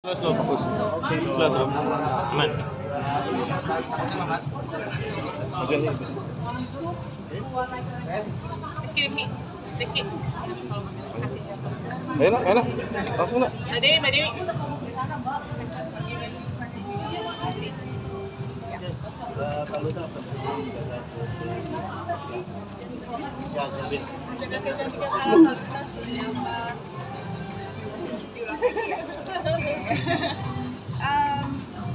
Slow, fokus. Slow. Aman. Bagian Rizky. Kasih siapa? enak. Langsung nak. Mbak Dewi. Kalau dapat jaga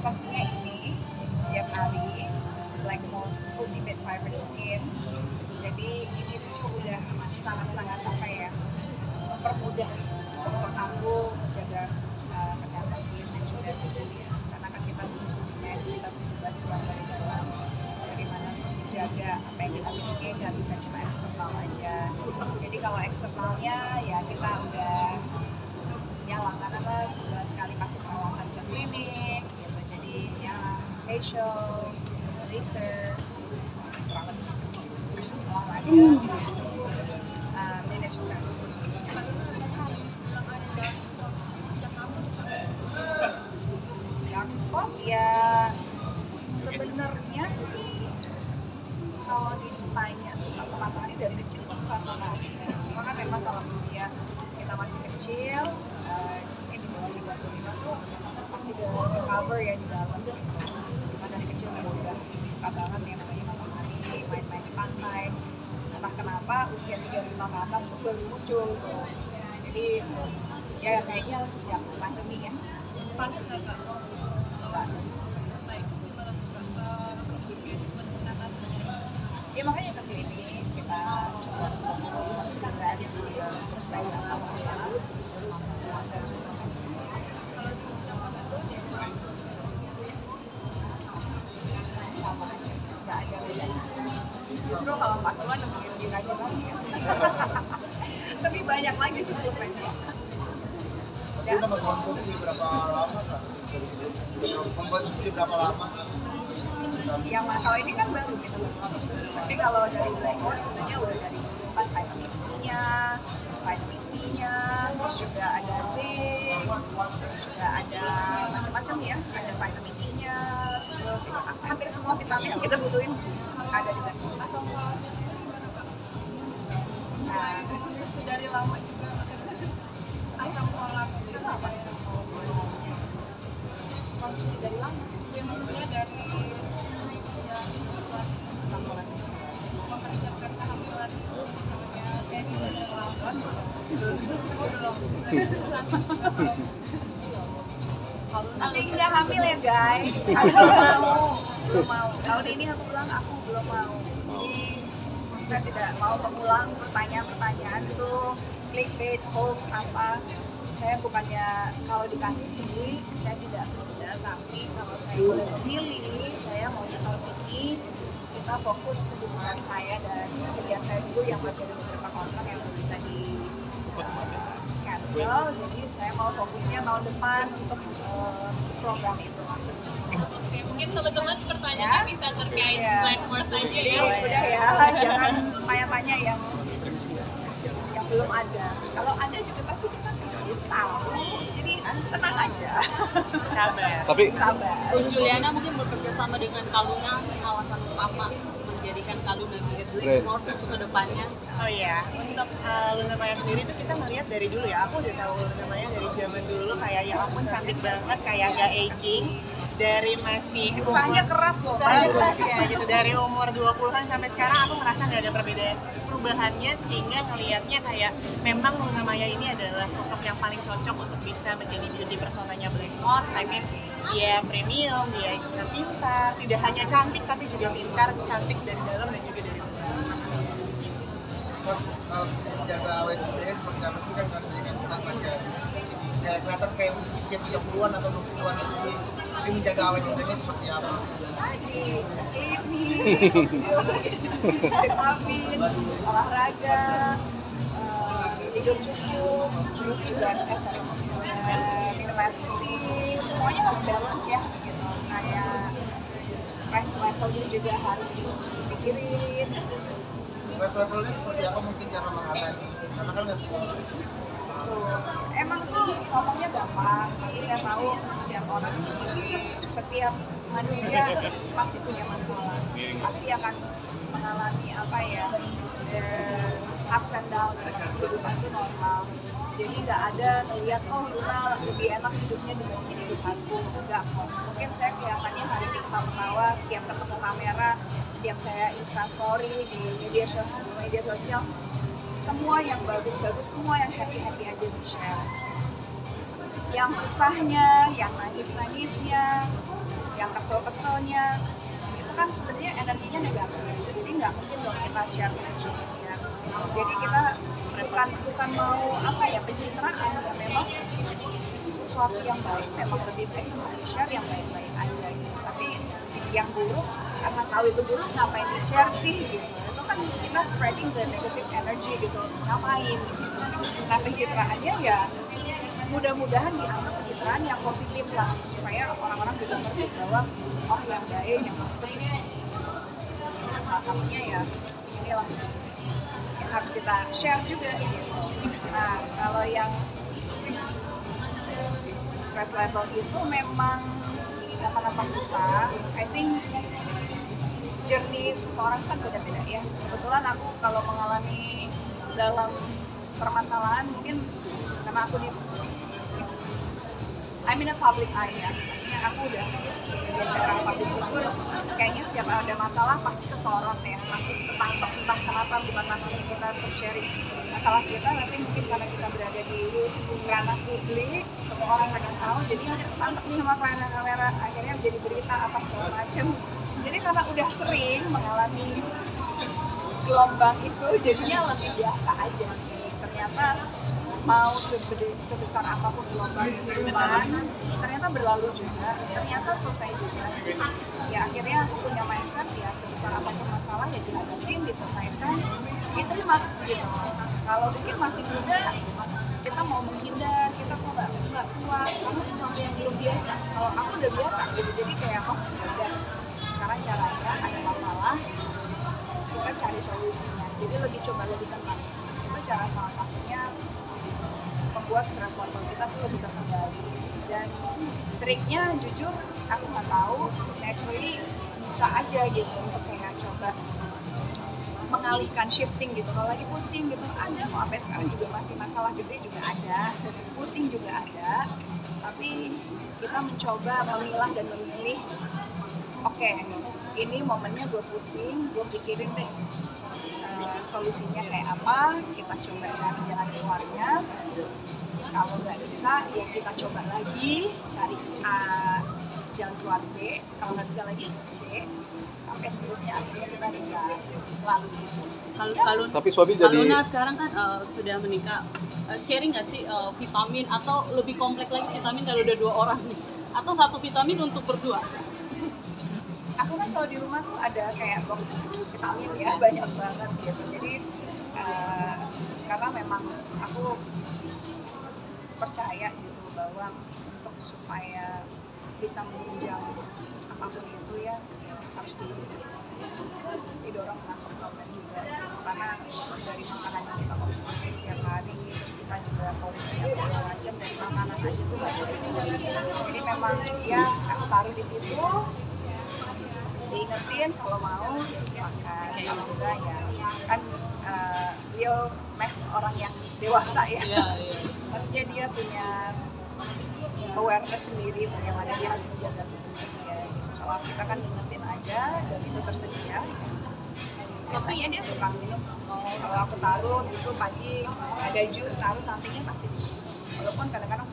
Pastinya ini setiap hari Blackmore's Ultimate Vibrant Skin. Jadi ini tuh udah sangat-sangat apa ya, mempermudah untuk aku menjaga kesehatan kulit dan juga tubuh ya. Karena kan kita butuh suplemen, kita butuh bantuan dari dalam. Bagaimana untuk menjaga apa yang kita miliki nggak bisa cuma eksternal aja. Jadi kalau eksternalnya ya kita udah ya langganan sudah sekali kasih perawatan ke klinik gitu. Jadi ya facial, laser, kurang lebih seperti itu. Olahraga, manage stress. Dark spot ya sebenarnya sih kalau ditanya suka ke matahari dari kecil itu suka ke matahari. Cuma kan memang kalau usia kita masih kecil, mungkin di bawah 35 tuh pasti ke cover ya di dalam gitu. Cuma dari kecil udah suka banget yang namanya matahari, main-main di pantai. Entah kenapa usia 35 ke atas tuh baru muncul tuh. Jadi ya kayaknya sejak pandemi ya. Panik nggak kak? Enggak sih. Ya makanya ke klinik kita coba menggunakan terus banyak awalnya dari suplemen. Sama aja, nggak ada bedanya. Justru kalau 40-an lebih rajin lagi ya. Tapi banyak lagi suplemennya. Itu mengkonsumsi berapa lama kak? Mengkonsumsi berapa lama? Yang kalau ini kan baru kita tapi kalau dari Blackmore sebenarnya udah dari kan vitamin C-nya, vitamin B-nya, terus juga ada zinc, terus juga ada macam-macam ya, ada vitamin E-nya, terus hampir semua vitamin yang kita butuhin ada di Blackmore. Nah, Konsumsi dari lama juga asam folat itu apa ya? konsumsi dari lama. Ya maksudnya dari usia mempersiapkan kehamilan itu misalnya dari relawan Masih nggak hamil ya guys, aku belum mau. Tahun ini aku bilang aku belum mau. Jadi saya tidak mau mengulang pertanyaan-pertanyaan itu clickbait, hoax apa. Saya bukannya kalau dikasih saya tidak muda, tapi kalau saya boleh memilih, saya maunya tahun ini kita fokus kesibukan saya dan pekerjaan saya dulu yang masih ada beberapa kontrak yang belum bisa di cancel. Jadi saya mau fokusnya tahun depan untuk program itu. Oke, mungkin teman-teman pertanyaannya Ya. bisa terkait Iya. Blackmore saja Jadi ya. udah ya, jangan tanya-tanya yang belum ada. Kalau ada juga pasti kita kasih tahu. Jadi tenang aja. sabar. Tapi Sabar. Bu Juliana mungkin bekerja sama dengan Kaluna, alasan utama menjadikan Kaluna sebagai Blackmore untuk kedepannya. Oh iya, untuk Luna Maya sendiri tuh kita ngeliat dari dulu ya. Aku udah tahu Luna Maya dari zaman dulu kayak ya ampun cantik banget, kayak gak aging. Dari masih Usahanya keras loh. usahanya keras ya gitu, dari umur 20-an sampai sekarang aku ngerasa nggak ada perubahannya, sehingga ngelihatnya kayak memang Luna Maya ini adalah sosok yang paling cocok untuk bisa menjadi beauty personanya Blackmore. I mean, dia premium, dia pintar, tidak hanya cantik tapi juga pintar, cantik dari dalam dan juga dari luar. Jaga awet mudanya seperti apa sih kan biasanya kan kita masih kayak kelihatan kayak usia 30-an atau 20-an gitu. Tapi menjaga awet mudanya seperti apa? Tadi klinik, vitamin, olahraga, tidur cukup, terus juga minum air putih, semuanya harus balance ya gitu. Kayak stress levelnya juga harus dipikirin. Stress levelnya seperti apa mungkin cara mengatasi? Karena kan nggak semua. Betul. emang tuh ngomongnya gampang, tapi saya tahu setiap orang, setiap manusia pasti punya masalah, pasti akan mengalami apa ya, ups and down dalam kehidupan itu normal. Jadi nggak ada ngeliat, oh Luna lebih enak hidupnya dibanding hidupanku. Enggak kok. Mungkin saya kelihatannya hari ini ketawa-tawa, setiap ketemu kamera, setiap saya Instastory di media sosial, semua yang bagus-bagus, semua yang happy-happy aja di-share. Yang susahnya, yang nangis-nangisnya, yang kesel-keselnya, itu kan sebenarnya energinya negatif. Jadi nggak mungkin dong kita share di social media. Jadi kita bukan mau apa ya, pencitraan, ya memang sesuatu yang baik memang lebih baik untuk di-share yang baik-baik aja gitu. Tapi yang buruk, karena tahu itu buruk ngapain di-share sih gitu. Itu kan kita spreading the negative energy gitu, ngapain gitu. Nah pencitraannya ya mudah-mudahan dianggap pencitraan yang positif lah, supaya orang-orang juga ngerti bahwa oh yang baik, yang positif itu salah satunya ya inilah yang harus kita share juga gitu. Nah kalau yang stress level itu memang gampang-gampang susah. I think journey seseorang kan beda-beda ya. Kebetulan aku kalau mengalami dalam permasalahan mungkin karena aku I'm in a public eye ya, maksudnya aku udah sebagai seorang public figure, kayaknya setiap ada masalah pasti kesorot ya, pasti ketangkep, entah kenapa, bukan maksudnya kita untuk sharing masalah kita, tapi mungkin karena kita berada di ranah publik, semua orang pengen tahu, jadi ketangkep nih sama kamera, akhirnya menjadi berita apa segala macem. Jadi karena udah sering mengalami gelombang itu, jadinya lebih biasa aja sih. Ternyata mau sebesar apapun gelombang kehidupan, ternyata berlalu juga, ternyata selesai juga. Ya akhirnya aku punya mindset ya sebesar apapun masalah ya dihadapin, diselesaikan, diterima gitu. Kalau mungkin masih muda, kita mau menghindar, kita kok nggak kuat, karena sesuatu yang belum biasa. Kalau aku udah biasa gitu, jadi kayak oh ya sekarang caranya ada masalah, kita cari solusinya. Jadi lebih tenang. Itu cara salah satunya membuat stress level kita tuh lebih terkendali. Dan triknya jujur aku nggak tahu, naturally bisa aja gitu untuk kayak coba mengalihkan shifting gitu. Kalau lagi pusing gitu ada kok, sampai sekarang juga masih masalah gede juga ada, pusing juga ada, tapi kita mencoba memilah dan memilih. Oke, ini momennya gue pusing, gue pikirin deh solusinya kayak apa, kita coba cari jalan keluarnya. Kalau nggak bisa, ya kita coba lagi cari jalan keluar B. Kalau nggak bisa lagi C, sampai seterusnya akhirnya kita bisa lalui itu. Kalau tapi suami jadi Luna sekarang kan sudah menikah, sharing nggak sih vitamin atau lebih kompleks lagi vitamin kalau udah 2 orang nih, atau 1 vitamin untuk berdua? Aku kan kalau di rumah tuh ada kayak box vitamin ya, banyak banget gitu. Jadi karena memang aku percaya gitu bahwa untuk supaya bisa menunjang apapun itu ya harus didorong dengan suplemen juga, karena dari makanan yang kita konsumsi setiap hari, terus kita juga konsumsi apa segala macam dari makanan aja tuh gak cukup. Jadi memang ya aku taruh di situ, diingetin kalau mau ya silakan, kalau enggak ya kan beliau Max orang yang dewasa ya. Maksudnya dia punya awareness sendiri bagaimana dia harus menjaga tubuhnya dia. Kalau kita kan ingetin aja dan itu tersedia. Biasanya dia suka minum. Kalau aku taruh gitu pagi ada jus, taruh sampingnya pasti diminum. Walaupun kadang-kadang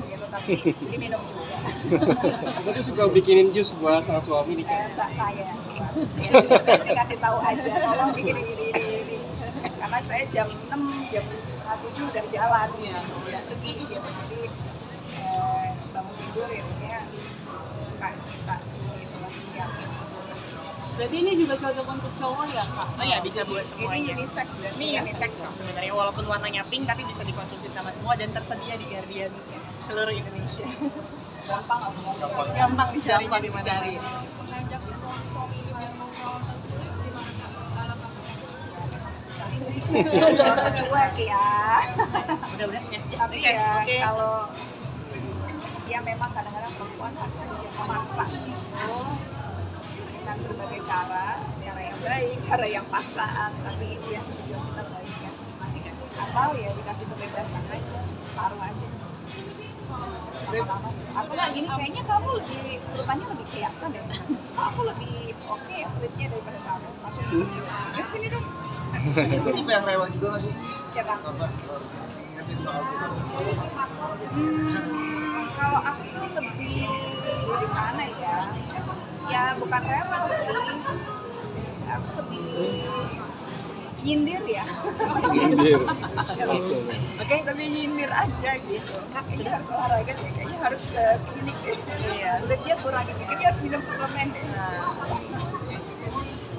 gitu, tapi diminum juga. Berarti suka bikinin jus buat sang suami nih kan? Enggak saya. Ya, saya sih kasih tahu aja, tolong bikin ini. Karena saya jam 6, jam setengah 7 udah jalan, udah pergi gitu. Jadi bangun tidur ya biasanya suka kita gitu lah, siapin sebelum. Berarti ini juga cocok untuk cowok ya Kak? Oh ya bisa buat semuanya. Ini unisex berarti Ini ya? unisex kok sebenarnya, walaupun warnanya pink tapi bisa dikonsumsi sama semua dan tersedia di Guardian seluruh Indonesia. Gampang apa? Gampang dicari Gampang di mana. dicari. Mengajak suami-suami yang mau ini. Jangan cuek ya. Udah ya. Tapi Oke, ya oke. kalau ya memang kadang-kadang perempuan harus sedikit memaksa gitu dengan berbagai cara yang baik, cara yang paksaan, tapi itu yang tujuan kita baik kan. Atau ya dikasih kebebasan aja, taruh aja di situ. Lama-lama. Atau nggak gini, kayaknya kamu lebih urutannya lebih kelihatan deh. Aku lebih oke ya kulitnya daripada kamu. Masukin sini, ya sini dong. Itu tipe yang rewel juga nggak sih? Siapa? Apa? Ingetin soal itu. Kalau aku tuh lebih gimana ya? Ya bukan rewel sih. Aku lebih nyindir ya. Nyindir. Langsung. Oke, lebih nyindir aja gitu. Kayaknya harus olahraga deh, kayaknya harus ke klinik deh. Iya, kulitnya kurang gitu, kayaknya harus minum suplemen deh.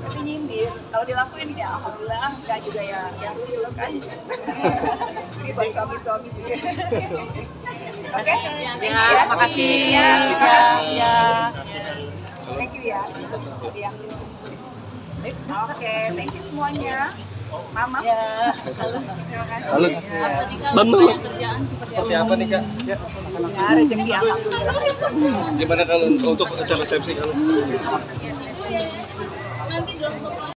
Tapi nyindir, kalau dilakuin ya alhamdulillah, enggak juga ya yang real kan. Ini buat suami-suami juga. Oke, Ya, makasih. Ya, makasih. Ya. Thank you ya. Iya. Oke, thank you semuanya. Mama. Ya. Terima kasih. Salut. Apa nih Kak, Bantu. banyak kerjaan seperti Seperti apa? apa nih Kak? Ya. Ya, rezeki alhamdulillah. Gimana kalau untuk acara resepsi kalau?